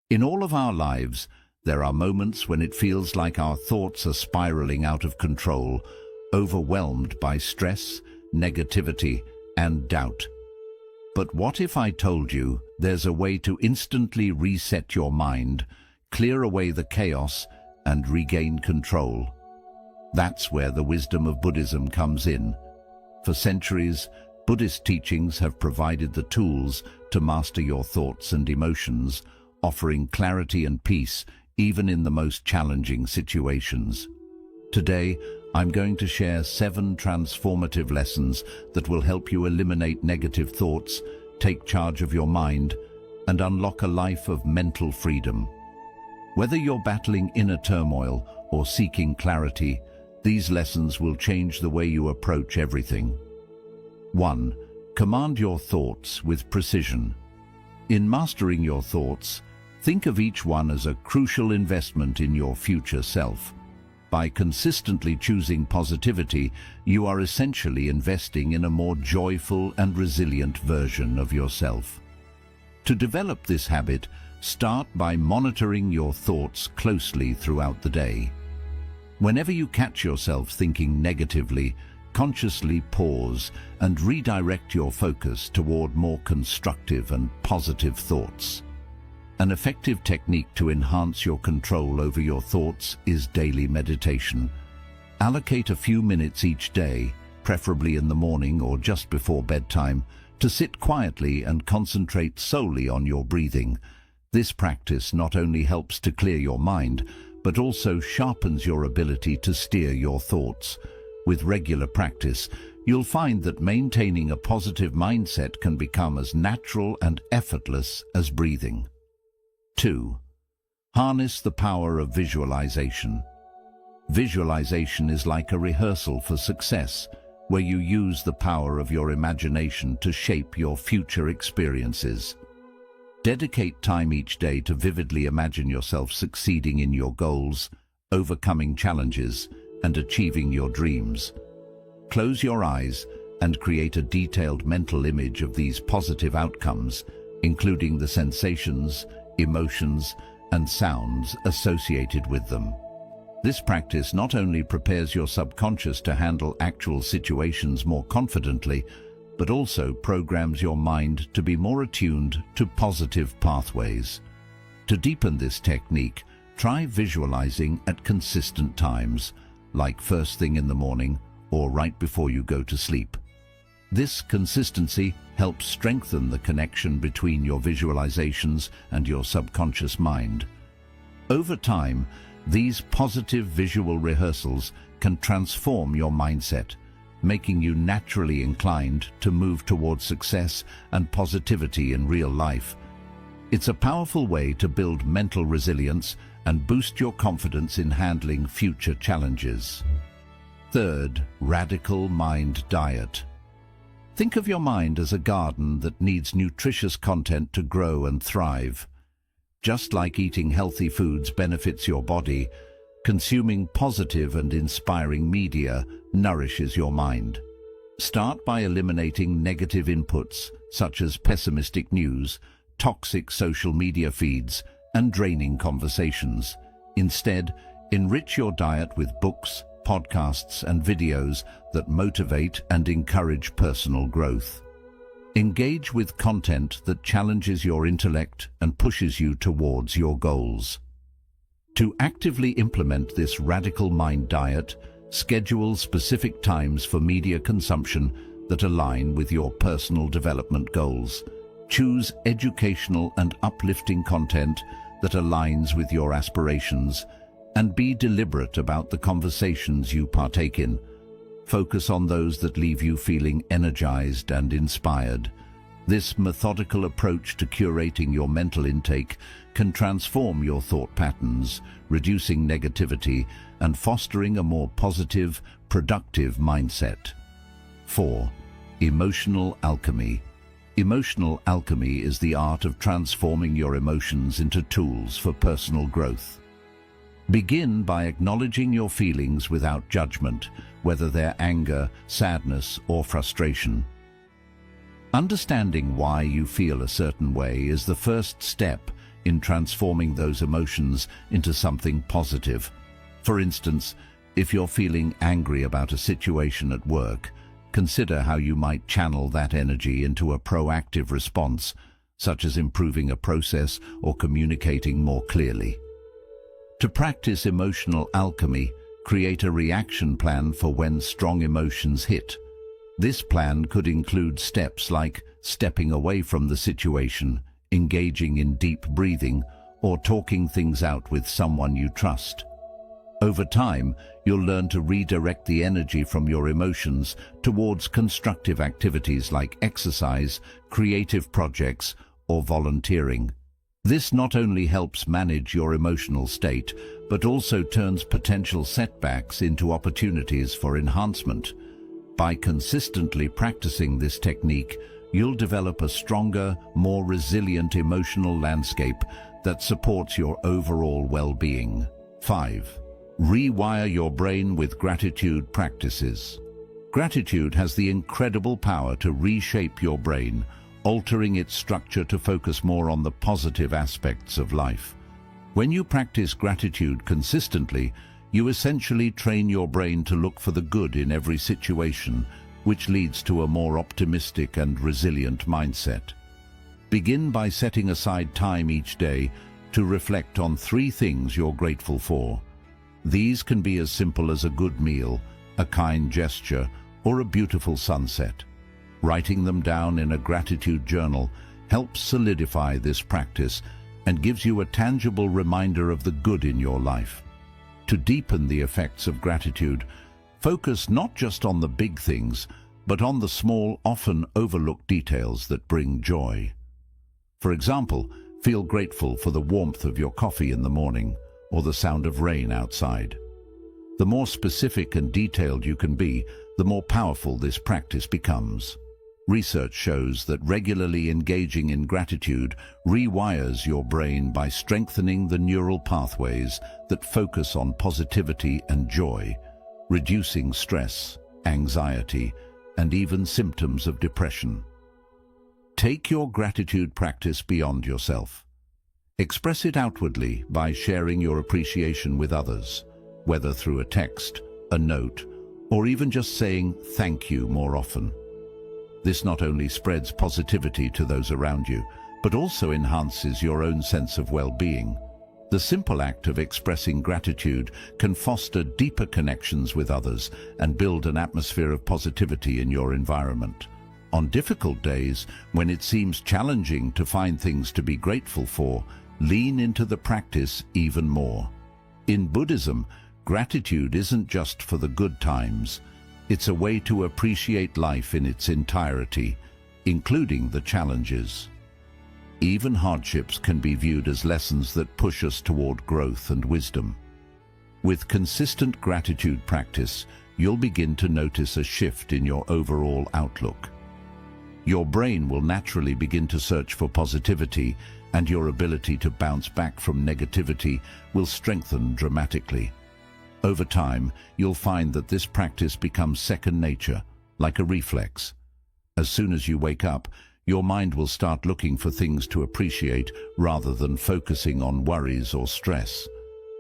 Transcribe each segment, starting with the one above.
In all of our lives, there are moments when it feels like our thoughts are spiraling out of control, overwhelmed by stress, negativity, and doubt. But what if I told you there's a way to instantly reset your mind, clear away the chaos, and regain control? That's where the wisdom of Buddhism comes in. For centuries, Buddhist teachings have provided the tools to master your thoughts and emotions, offering clarity and peace even in the most challenging situations. Today, I'm going to share 7 transformative lessons that will help you eliminate negative thoughts, take charge of your mind, and unlock a life of mental freedom. Whether you're battling inner turmoil or seeking clarity, these lessons will change the way you approach everything. 1. Command your thoughts with precision. In mastering your thoughts, think of each one as a crucial investment in your future self. By consistently choosing positivity, you are essentially investing in a more joyful and resilient version of yourself. To develop this habit, start by monitoring your thoughts closely throughout the day. Whenever you catch yourself thinking negatively, consciously pause and redirect your focus toward more constructive and positive thoughts. An effective technique to enhance your control over your thoughts is daily meditation. Allocate a few minutes each day, preferably in the morning or just before bedtime, to sit quietly and concentrate solely on your breathing. This practice not only helps to clear your mind, but also sharpens your ability to steer your thoughts. With regular practice, you'll find that maintaining a positive mindset can become as natural and effortless as breathing. 2. Harness the power of visualization. Visualization is like a rehearsal for success, where you use the power of your imagination to shape your future experiences. Dedicate time each day to vividly imagine yourself succeeding in your goals, overcoming challenges, and achieving your dreams. Close your eyes and create a detailed mental image of these positive outcomes, including the sensations, emotions, and sounds associated with them. This practice not only prepares your subconscious to handle actual situations more confidently, but also programs your mind to be more attuned to positive pathways. To deepen this technique, try visualizing at consistent times, like first thing in the morning or right before you go to sleep. This consistency helps strengthen the connection between your visualizations and your subconscious mind. Over time, these positive visual rehearsals can transform your mindset, making you naturally inclined to move towards success and positivity in real life. It's a powerful way to build mental resilience and boost your confidence in handling future challenges. 3. Radical mind diet. Think of your mind as a garden that needs nutritious content to grow and thrive. Just like eating healthy foods benefits your body, consuming positive and inspiring media nourishes your mind. Start by eliminating negative inputs such as pessimistic news, toxic social media feeds, and draining conversations. Instead, enrich your diet with books, podcasts, and videos that motivate and encourage personal growth. Engage with content that challenges your intellect and pushes you towards your goals. To actively implement this radical mind diet, schedule specific times for media consumption that align with your personal development goals. Choose educational and uplifting content that aligns with your aspirations, and be deliberate about the conversations you partake in. Focus on those that leave you feeling energized and inspired. This methodical approach to curating your mental intake can transform your thought patterns, reducing negativity and fostering a more positive, productive mindset. 4. Emotional alchemy. Emotional alchemy is the art of transforming your emotions into tools for personal growth. Begin by acknowledging your feelings without judgment, whether they're anger, sadness, or frustration. Understanding why you feel a certain way is the first step in transforming those emotions into something positive. For instance, if you're feeling angry about a situation at work, consider how you might channel that energy into a proactive response, such as improving a process or communicating more clearly. To practice emotional alchemy, create a reaction plan for when strong emotions hit. This plan could include steps like stepping away from the situation, engaging in deep breathing, or talking things out with someone you trust. Over time, you'll learn to redirect the energy from your emotions towards constructive activities like exercise, creative projects, or volunteering. This not only helps manage your emotional state, but also turns potential setbacks into opportunities for enhancement. By consistently practicing this technique, you'll develop a stronger, more resilient emotional landscape that supports your overall well-being. 5. Rewire your brain with gratitude practices. Gratitude has the incredible power to reshape your brain, altering its structure to focus more on the positive aspects of life. When you practice gratitude consistently, you essentially train your brain to look for the good in every situation, which leads to a more optimistic and resilient mindset. Begin by setting aside time each day to reflect on 3 things you're grateful for. These can be as simple as a good meal, a kind gesture, or a beautiful sunset. Writing them down in a gratitude journal helps solidify this practice and gives you a tangible reminder of the good in your life. To deepen the effects of gratitude, focus not just on the big things, but on the small, often overlooked details that bring joy. For example, feel grateful for the warmth of your coffee in the morning or the sound of rain outside. The more specific and detailed you can be, the more powerful this practice becomes. Research shows that regularly engaging in gratitude rewires your brain by strengthening the neural pathways that focus on positivity and joy, reducing stress, anxiety, and even symptoms of depression. Take your gratitude practice beyond yourself. Express it outwardly by sharing your appreciation with others, whether through a text, a note, or even just saying thank you more often. This not only spreads positivity to those around you, but also enhances your own sense of well-being. The simple act of expressing gratitude can foster deeper connections with others and build an atmosphere of positivity in your environment. On difficult days, when it seems challenging to find things to be grateful for, lean into the practice even more. In Buddhism, gratitude isn't just for the good times. It's a way to appreciate life in its entirety, including the challenges. Even hardships can be viewed as lessons that push us toward growth and wisdom. With consistent gratitude practice, you'll begin to notice a shift in your overall outlook. Your brain will naturally begin to search for positivity, and your ability to bounce back from negativity will strengthen dramatically. Over time, you'll find that this practice becomes second nature, like a reflex. As soon as you wake up, your mind will start looking for things to appreciate rather than focusing on worries or stress.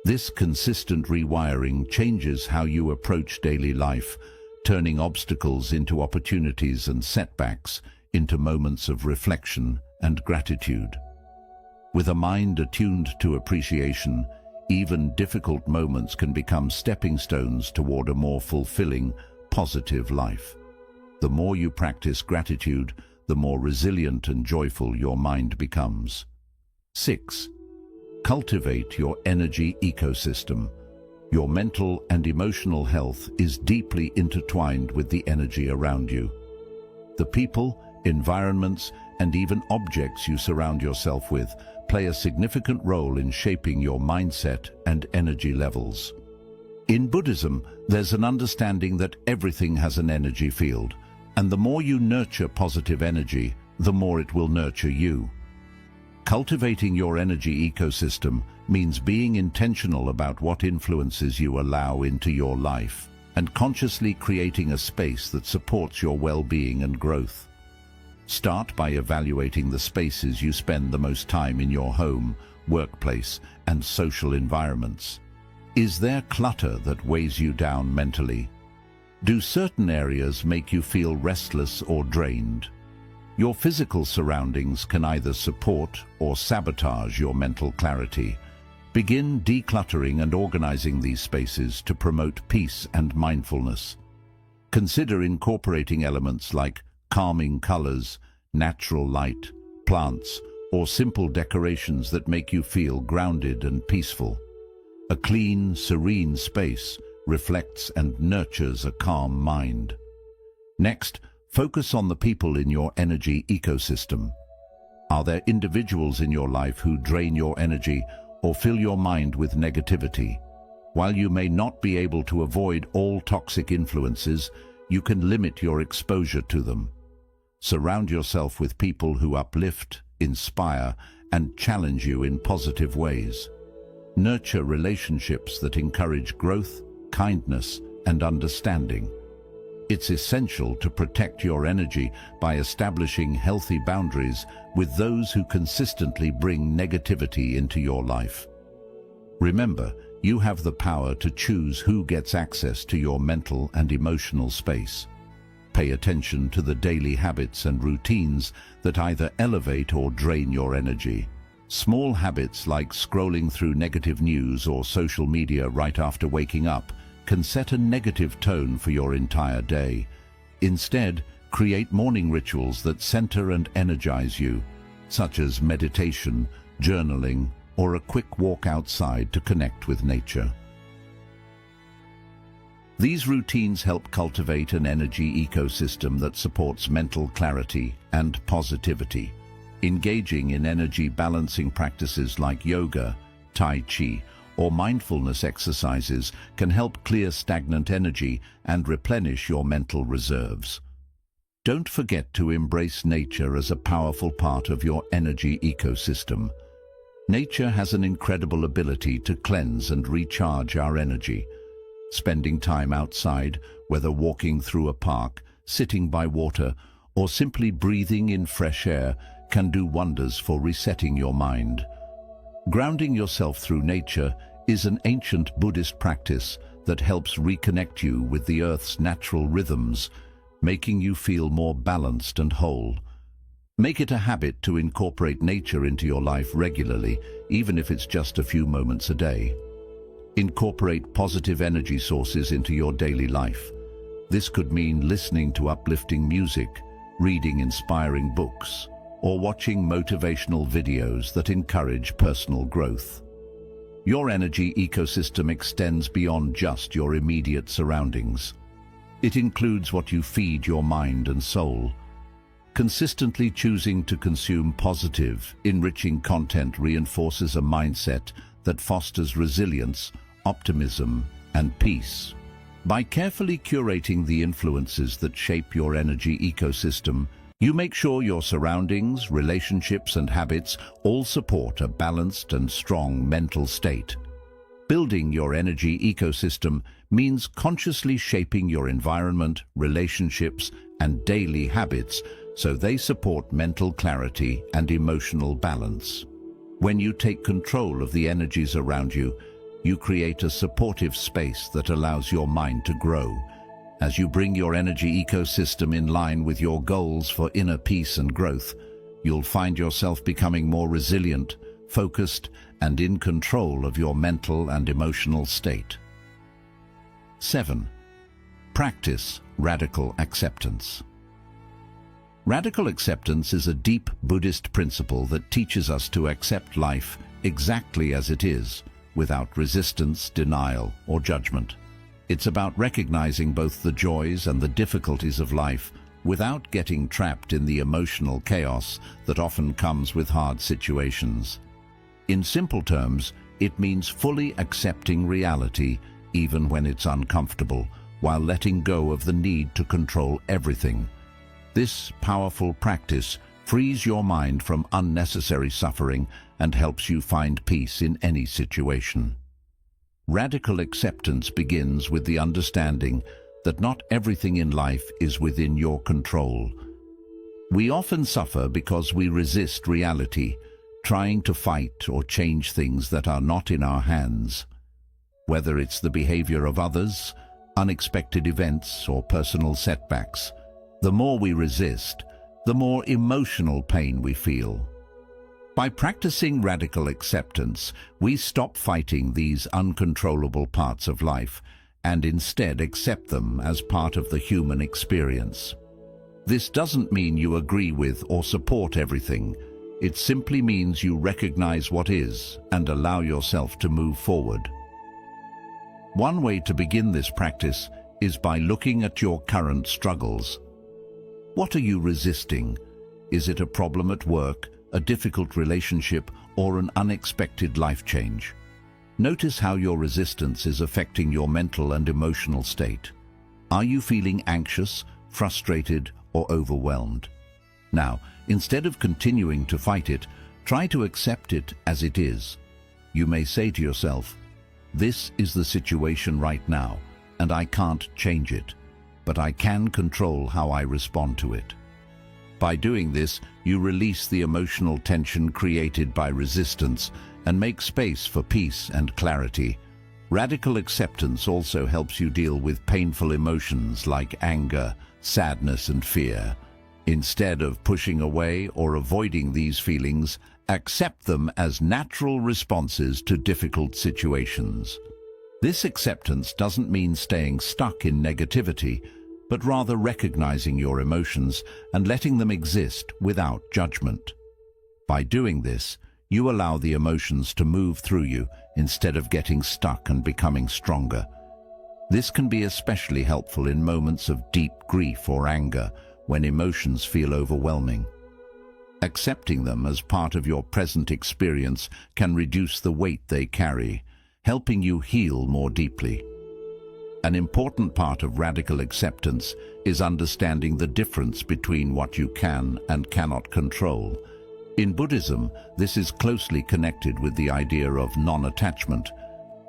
This consistent rewiring changes how you approach daily life, turning obstacles into opportunities and setbacks into moments of reflection and gratitude. With a mind attuned to appreciation, even difficult moments can become stepping stones toward a more fulfilling, positive life. The more you practice gratitude, the more resilient and joyful your mind becomes. 6. Cultivate your energy ecosystem. Your mental and emotional health is deeply intertwined with the energy around you. The people, environments, and even objects you surround yourself with play a significant role in shaping your mindset and energy levels. In Buddhism, there's an understanding that everything has an energy field, and the more you nurture positive energy, the more it will nurture you. Cultivating your energy ecosystem means being intentional about what influences you allow into your life and consciously creating a space that supports your well-being and growth. Start by evaluating the spaces you spend the most time in your home workplace, and social environments. Is there clutter that weighs you down mentally? Do certain areas make you feel restless or drained? Your physical surroundings can either support or sabotage your mental clarity. Begin decluttering and organizing these spaces to promote peace and mindfulness. Consider incorporating elements like calming colors, natural light, plants, or simple decorations that make you feel grounded and peaceful. A clean, serene space reflects and nurtures a calm mind. Next, focus on the people in your energy ecosystem. Are there individuals in your life who drain your energy or fill your mind with negativity? While you may not be able to avoid all toxic influences, you can limit your exposure to them. Surround yourself with people who uplift, inspire, and challenge you in positive ways. Nurture relationships that encourage growth, kindness, and understanding. It's essential to protect your energy by establishing healthy boundaries with those who consistently bring negativity into your life. Remember, you have the power to choose who gets access to your mental and emotional space. Pay attention to the daily habits and routines that either elevate or drain your energy. Small habits like scrolling through negative news or social media right after waking up can set a negative tone for your entire day. Instead, create morning rituals that center and energize you, such as meditation, journaling, or a quick walk outside to connect with nature. These routines help cultivate an energy ecosystem that supports mental clarity and positivity. Engaging in energy balancing practices like yoga, tai chi, or mindfulness exercises can help clear stagnant energy and replenish your mental reserves. Don't forget to embrace nature as a powerful part of your energy ecosystem. Nature has an incredible ability to cleanse and recharge our energy. Spending time outside, whether walking through a park, sitting by water, or simply breathing in fresh air, can do wonders for resetting your mind. Grounding yourself through nature is an ancient Buddhist practice that helps reconnect you with the Earth's natural rhythms, making you feel more balanced and whole. Make it a habit to incorporate nature into your life regularly, even if it's just a few moments a day. Incorporate positive energy sources into your daily life. This could mean listening to uplifting music, reading inspiring books, or watching motivational videos that encourage personal growth. Your energy ecosystem extends beyond just your immediate surroundings. It includes what you feed your mind and soul. Consistently choosing to consume positive, enriching content reinforces a mindset that fosters resilience, optimism, and peace. By carefully curating the influences that shape your energy ecosystem, you make sure your surroundings, relationships, and habits all support a balanced and strong mental state. Building your energy ecosystem means consciously shaping your environment, relationships, and daily habits so they support mental clarity and emotional balance. When you take control of the energies around you, you create a supportive space that allows your mind to grow. As you bring your energy ecosystem in line with your goals for inner peace and growth, you'll find yourself becoming more resilient, focused, and in control of your mental and emotional state. 7. Practice radical acceptance. Radical acceptance is a deep Buddhist principle that teaches us to accept life exactly as it is, without resistance, denial, or judgment. It's about recognizing both the joys and the difficulties of life without getting trapped in the emotional chaos that often comes with hard situations. In simple terms, it means fully accepting reality even when it's uncomfortable, while letting go of the need to control everything. This powerful practice frees your mind from unnecessary suffering and helps you find peace in any situation. Radical acceptance begins with the understanding that not everything in life is within your control. We often suffer because we resist reality, trying to fight or change things that are not in our hands. Whether it's the behavior of others, unexpected events, or personal setbacks, the more we resist, the more emotional pain we feel. By practicing radical acceptance, we stop fighting these uncontrollable parts of life and instead accept them as part of the human experience. This doesn't mean you agree with or support everything. It simply means you recognize what is and allow yourself to move forward. One way to begin this practice is by looking at your current struggles. What are you resisting? Is it a problem at work, a difficult relationship, or an unexpected life change? Notice how your resistance is affecting your mental and emotional state. Are you feeling anxious, frustrated, or overwhelmed? Now, instead of continuing to fight it, try to accept it as it is. You may say to yourself, "This is the situation right now, and I can't change it, but I can control how I respond to it." By doing this, you release the emotional tension created by resistance and make space for peace and clarity. Radical acceptance also helps you deal with painful emotions like anger, sadness, and fear. Instead of pushing away or avoiding these feelings, accept them as natural responses to difficult situations. This acceptance doesn't mean staying stuck in negativity, but rather recognizing your emotions and letting them exist without judgment. By doing this, you allow the emotions to move through you instead of getting stuck and becoming stronger. This can be especially helpful in moments of deep grief or anger, when emotions feel overwhelming. Accepting them as part of your present experience can reduce the weight they carry, helping you heal more deeply. An important part of radical acceptance is understanding the difference between what you can and cannot control. In Buddhism, this is closely connected with the idea of non-attachment.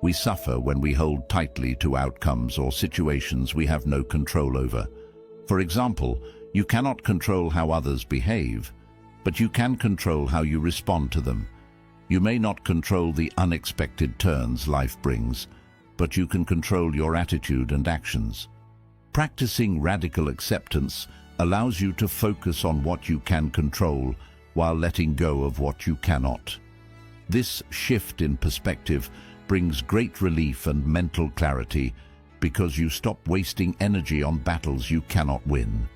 We suffer when we hold tightly to outcomes or situations we have no control over. For example, you cannot control how others behave, but you can control how you respond to them. You may not control the unexpected turns life brings, but you can control your attitude and actions. Practicing radical acceptance allows you to focus on what you can control while letting go of what you cannot. This shift in perspective brings great relief and mental clarity because you stop wasting energy on battles you cannot win.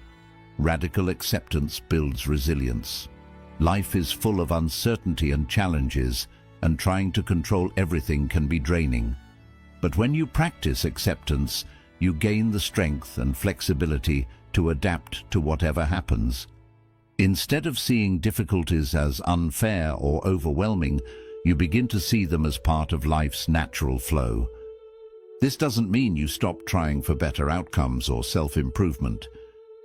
Radical acceptance builds resilience. Life is full of uncertainty and challenges, and trying to control everything can be draining. But when you practice acceptance, you gain the strength and flexibility to adapt to whatever happens. Instead of seeing difficulties as unfair or overwhelming, you begin to see them as part of life's natural flow. This doesn't mean you stop trying for better outcomes or self-improvement,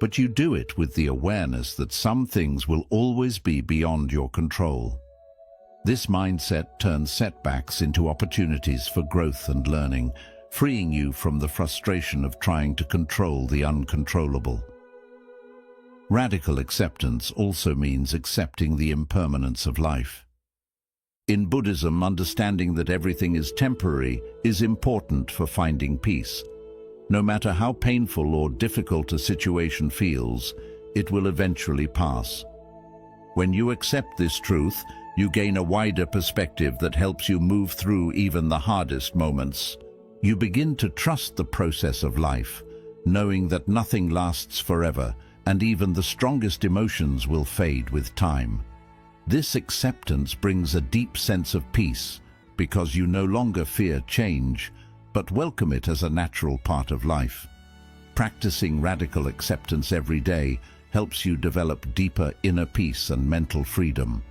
but you do it with the awareness that some things will always be beyond your control. This mindset turns setbacks into opportunities for growth and learning, freeing you from the frustration of trying to control the uncontrollable. Radical acceptance also means accepting the impermanence of life. In Buddhism, understanding that everything is temporary is important for finding peace. No matter how painful or difficult a situation feels, it will eventually pass. When you accept this truth, you gain a wider perspective that helps you move through even the hardest moments. You begin to trust the process of life, knowing that nothing lasts forever, and even the strongest emotions will fade with time. This acceptance brings a deep sense of peace, because you no longer fear change, but welcome it as a natural part of life. Practicing radical acceptance every day helps you develop deeper inner peace and mental freedom.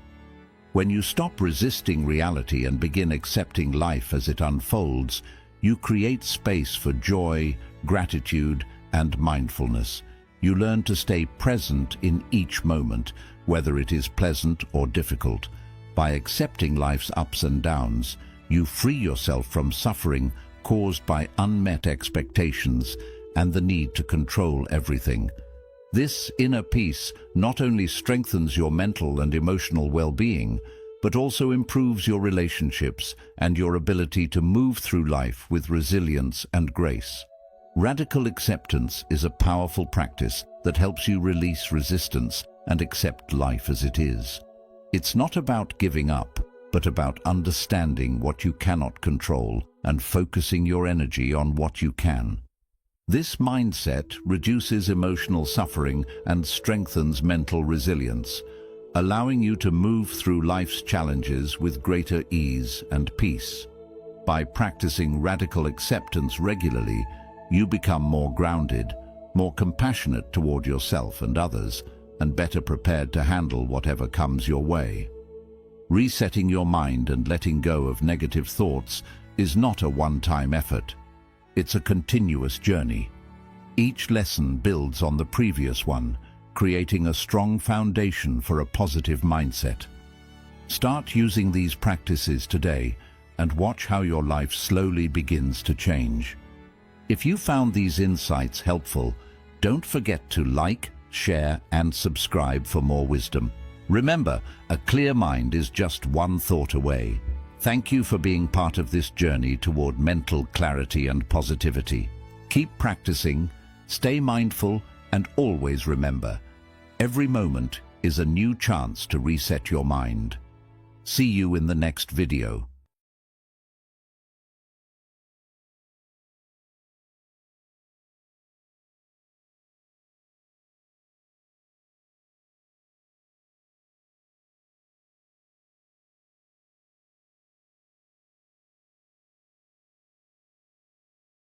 When you stop resisting reality and begin accepting life as it unfolds, you create space for joy, gratitude, and mindfulness. You learn to stay present in each moment, whether it is pleasant or difficult. By accepting life's ups and downs, you free yourself from suffering caused by unmet expectations and the need to control everything. This inner peace not only strengthens your mental and emotional well-being, but also improves your relationships and your ability to move through life with resilience and grace. Radical acceptance is a powerful practice that helps you release resistance and accept life as it is. It's not about giving up, but about understanding what you cannot control and focusing your energy on what you can. This mindset reduces emotional suffering and strengthens mental resilience, allowing you to move through life's challenges with greater ease and peace. By practicing radical acceptance regularly, you become more grounded, more compassionate toward yourself and others, and better prepared to handle whatever comes your way. Resetting your mind and letting go of negative thoughts is not a one-time effort. It's a continuous journey. Each lesson builds on the previous one, creating a strong foundation for a positive mindset. Start using these practices today and watch how your life slowly begins to change. If you found these insights helpful, don't forget to like, share, and subscribe for more wisdom. Remember, a clear mind is just one thought away. Thank you for being part of this journey toward mental clarity and positivity. Keep practicing, stay mindful, and always remember, every moment is a new chance to reset your mind. See you in the next video.